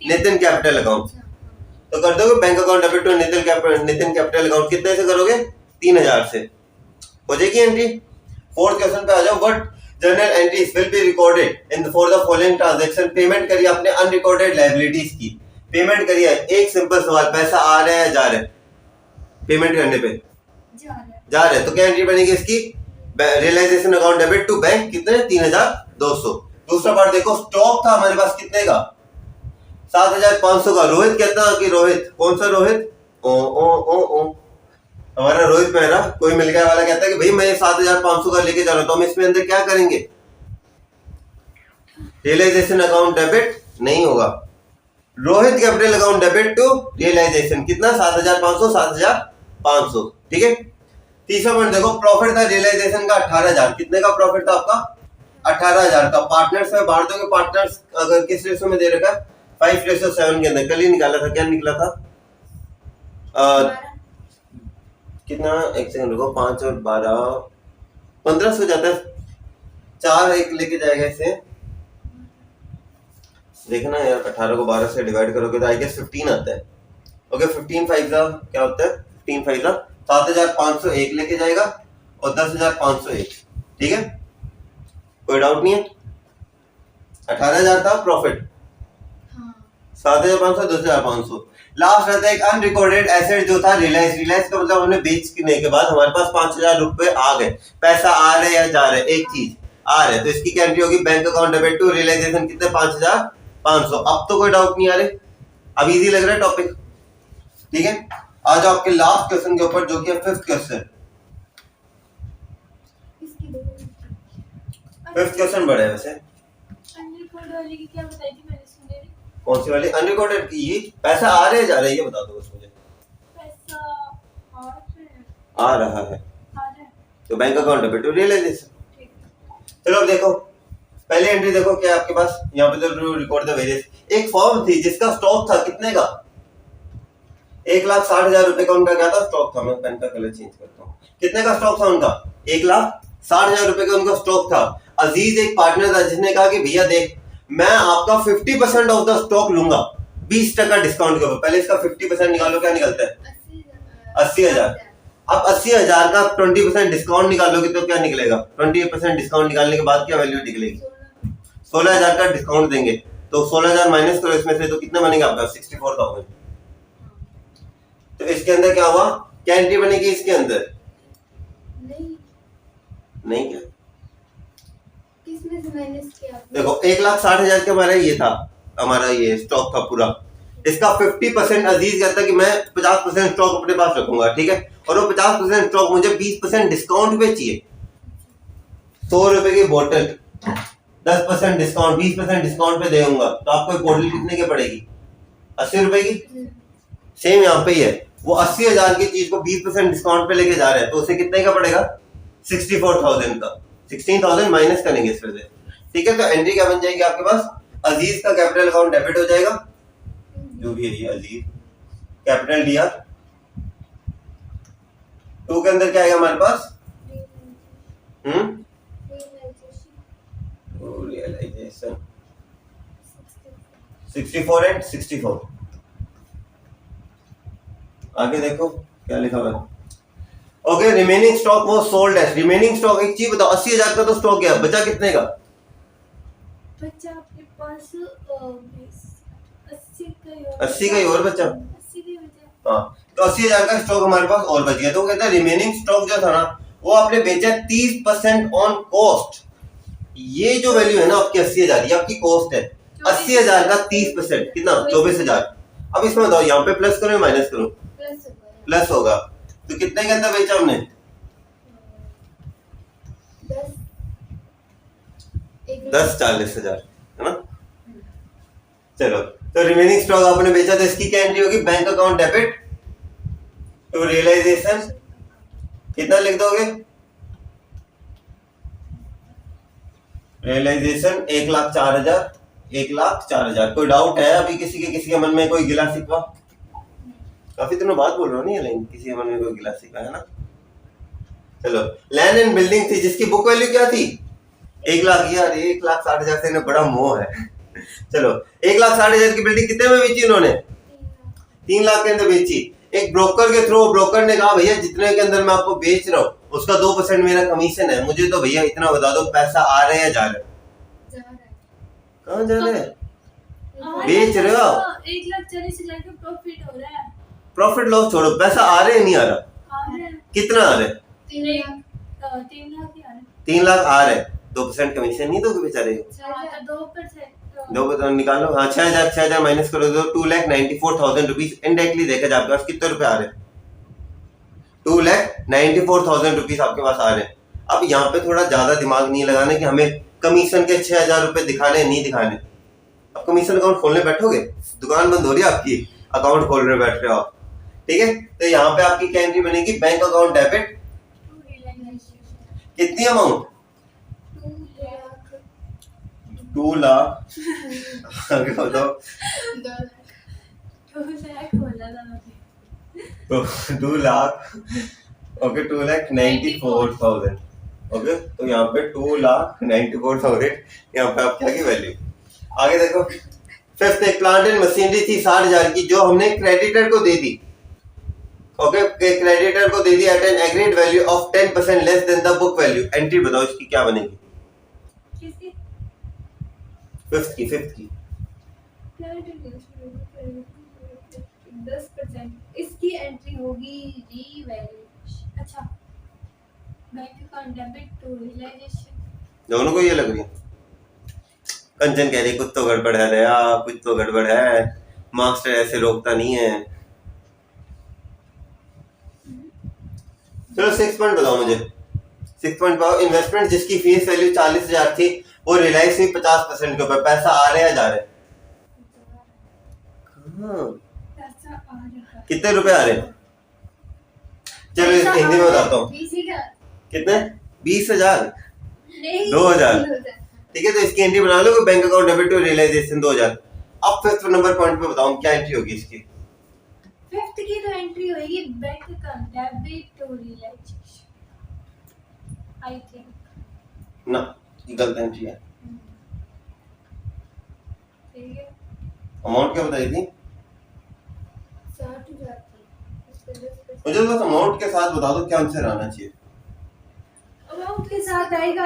Nitin capital account. तो कर दोगे bank account debit to Nitin capital account. कितने से करोगे? 3,000 से हो जाएगी एंट्री। फोर्थ क्वेश्चन पे आ जाओ। What journal entries will be recorded in for the following transaction. Payment करिए आपने अनरिकॉर्डेड लायबिलिटीज की, पेमेंट करिए। एक सिंपल सवाल, पैसा आ रहा है जा रहा है? पेमेंट करने पे जा रहे, तो क्या एंट्री बनेगी इसकी? Realisation account debit to bank, कितने? 3,200। दूसरा पार्ट देखो, स्टॉक था हमारे पास कितने का? 7,500 का। रोहित कहता है कि रोहित, कौन सा रोहित? ओ हमारा रोहित मेहरा, कोई मिल गया वाला कहता है कि भाई मैं 7,500 का लेके जा रहा हूं, तो हम इसमें अंदर क्या करेंगे? रियलाइजेशन अकाउंट डेबिट नहीं होगा। Rohit capital account debit to realisation, कितना? 7,500, 7,500, ठीक है। तीसरा पॉइंट देखो, प्रॉफिट था रियलाइजेशन का 18,000। कितने का प्रॉफिट था आपका? 18,000 का। पार्टनर्स में बांट दोगे। पार्टनर्स अगर किस रेशो में दे रखा है? 5:7 के अंदर। कल ही निकाला था, क्या निकला था? कितना? एक सेकंड रुको, 5 और 12 15 हो जाता है। 4 एक लेके जाएगा इसे, देखना यार, 18 को 12 से डिवाइड करोगे तो आई गेस 15 आता है। ओके, 15 5 क्या होता है? 15 5 7,501 लेके जाएगा और 10,501, ठीक है। कोई डाउट नहीं है? 18,000 था प्रॉफिट, 7,500, 10,500। लास्ट रहता है एक अनरिकॉर्डेड एसेट जो था रिलायंस का, मतलब हमने बेचने के बाद हमारे पास 5,000 रुपए आ गए। पैसा आ रहे या जा रहे? एक चीज आ रहे, तो इसकी क्या एंट्री होगी? Bank account debit to realisation, कितने? 5,500। अब तो कोई डाउट नहीं आ रहे, अब इजी लग रहा है टॉपिक, ठीक है। आ जाओ आपके लास्ट क्वेश्चन के ऊपर, जो कि है फिफ्थ क्वेश्चन। फिफ्थ क्वेश्चन बड़ा है वैसे।
अनरिकॉर्ड वाली की क्या बताई थी, मैंने सुनी नहीं।
कौन सी वाली? अनरिकॉर्डेड की। ये पैसा आ रहे जा रहे, ये बता दो बस मुझे।
पैसा
आ रहा है तो bank account debit to realisation.
ठीक है।
चलो अब देखो, पहली एंट्री देखो क्या है आपके पास। यहाँ पे तो रिकॉर्ड द वेरियस। एक फॉर्म थी जिसका स्टॉक था कितने का? 1,60,000 रुपए का उनका क्या था? स्टॉक था। मैं पेन का कलर चेंज करता हूँ। कितने का स्टॉक था उनका? 1,60,000 रुपए का उनका स्टॉक था। अजीज एक पार्टनर था जिसने कहा कि भैया देख, मैं आपका 50% ऑफ द स्टॉक लूंगा 20% डिस्काउंट के ऊपर। पहले इसका 50% निकालो, क्या निकलता है? 80,000। अब 80,000 का 20% डिस्काउंट निकालोगे तो क्या निकलेगा? 20% डिस्काउंट निकालने के बाद क्या वैल्यू निकलेगी? 16,000 का डिस्काउंट देंगे, तो 16,000 माइनस करो इसमें से, तो कितना बनेगा आपका? 64,000। तो इसके अंदर क्या हुआ? क्या एंट्री बनेगी इसके अंदर? नहीं क्या?
किसमें से माइनस किया?
देखो 1,60,000 के हमारा ये था, हमारा ये स्टॉक था पूरा। इसका 50% अजीज कहता है कि मैं 50% स्टॉक अपने पास रखूंगा, ठीक है। और वो 50% स्टॉक मुझे 20% डिस्काउंट पे चाहिए। 100 रुपए की बोतल 10% डिस्काउंट, 20% डिस्काउंट पे देऊंगा, तो आपको बोतल कितने की पड़ेगी? 80 रुपए की। सेम यहाँ पे ही है, वो 80,000 की चीज को 20% डिस्काउंट पे लेके जा रहे हैं, तो उसे कितने का पड़ेगा? 64,000 का। 16,000 माइनस करेंगे इस पे, ठीक है। तो एंट्री क्या बन जाएगी आपके पास? अजीज का कैपिटल अकाउंट डेबिट हो जाएगा, जो भी है ये अजीज कैपिटल दिया। 2 के अंदर क्या आएगा हमारे पास? Realisation 64 and 64। आगे देखो क्या लिखा हुआ है। ओके, रिमेनिंग स्टॉक वो सोल्ड है। रिमेनिंग स्टॉक, एक चीज बताओ, 80,000 का तो स्टॉक गया, बचा कितने का?
बच्चा आपके पास
80 का ही और बचा।
80 का ही बचा।
हाँ, तो 80,000 का स्टॉक हमारे पास और बच गया। तो वो कहता है रिमेनिंग स्टॉक जो था ना, वो आपने बेचा 30% ऑन कॉस्ट। ये जो वैल्यू है ना आपकी 80,000, ये आपकी कॉस्ट है। 80,000 का 30% कितना? 24,000। अब इसमें बताओ, यहाँ पे प्लस करो या माइनस करो? प्लस होगा। तो कितने के अंदर बेचा हमने? 10 40,000, है ना? चलो, तो रिमेनिंग स्टॉक आपने बेचा, तो इसकी क्या एंट्री होगी? Bank account debit to realisation. कितना लिख दोगे? रियलाइजेशन 1,04,000। 1,04,000। कोई डाउट है अभी किसी के मन में? कोई गिला शिकवा? काफी दिनों बाद बोल रहा हूँ, नहीं लाइन किसी के मन में कोई गिला शिकवा है ना? चलो, लैंड एंड बिल्डिंग थी जिसकी बुक वैल्यू क्या थी? 1 लाख। यार 1,60,000 से इन्हें बड़ा मोह है। चलो, 1,60,000 की बिल्डिंग कितने में बेची उन्होंने? 3 लाख के अंदर बेची। एक ब्रोकर के थ्रू, ब्रोकर ने कहा भैया जितने के अंदर मैं आपको बेच रहा हूँ उसका 2% मेरा कमीशन है, मुझे तो भैया इतना बता दो पैसा आ रहा है या जा रहा है? कहाँ जा रहा है? बेच रहे हो?
1,40,000 का प्रॉफिट हो रहा है।
प्रॉफिट लॉस छोड़ो, पैसा आ रहा है नहीं आ रहा?
आ रहा है।
कितना आ रहा है?
3 लाख ही आ रहा है।
3 लाख आ रहा है। 2% कमीशन नहीं दोगे बेचारे?
2%।
दो बता निकालो। हाँ, 6,000 माइनस करो तो 2,94,000 रुपीज इनडायरेक्टली देखा जाए आपके पास कितने रुपए आ रहे हैं? 2,94,000 रुपीज आपके पास आ रहे हैं। अब यहाँ पे थोड़ा ज्यादा दिमाग नहीं लगाना कि हमें कमीशन के 6,000 रुपए दिखाने नहीं दिखाने। अब कमीशन अकाउंट खोलने बैठोगे, दुकान बंद हो रही है आपकी, अकाउंट खोल रहे बैठ रहे हो आप, ठीक है? तो यहाँ पे आपकी क्या एंट्री बनेगी? Bank account debit. कितनी अमाउंट? 2 लाख। आगे बताओ।
2 लाख बोला था मैंने।
तो 2 लाख, ओके, 2,94,000। ओके, तो यहाँ पे 2,94,000, यहाँ पे आप क्या की वैल्यू? आगे देखो, फिफ्थ, एक प्लांट एंड मशीनरी थी 60,000 की जो हमने क्रेडिटर को दे दी। ओके, क्रेडिटर को दे दी at an agreed value of 10% less than the book value. Entry बताओ इसकी क्या बनेगी?
किसकी?
फिफ्थ की
10%। इसकी एंट्री होगी रीवैल्यूएशन। अच्छा, bank account debit to realisation.
दोनों को ये लग रही है। कंचन कह रही कुछ तो गड़बड़ है दया, कुछ तो गड़बड़ है, मास्टर ऐसे रोकता नहीं है। चलो 6 पॉइंट बताओ मुझे। 6 पॉइंट बताओ। इन्वेस्टमेंट जिसकी फेस वैल्यू 40,000 थी वो रियलाइज हुई 50% के ऊपर, पैसा आ रहा है या जा रहा है?
पैसा आ रहा है।
कितने रुपए आ रहे हैं? चलो इस हिंदी में बताता हूँ।
20,000।
कितने? 20,000?
नहीं,
2,000। ठीक है, तो इसकी एंट्री बना लो, bank account debit to realisation 2,000। अब फिफ्थ नंबर पॉइंट पे बताओ क्या एंट्री होगी इसकी?
फिफ्थ की तो एंट्री होगी bank account debit to realisation, I think.
ना, ये गलत एंट्री है।
ठीक है,
अमाउंट क्या बताई थी?
60,000 थी।
मुझे बस अमाउंट के साथ बता दो क्या आंसर आना चाहिए।
अमाउंट के साथ आएगा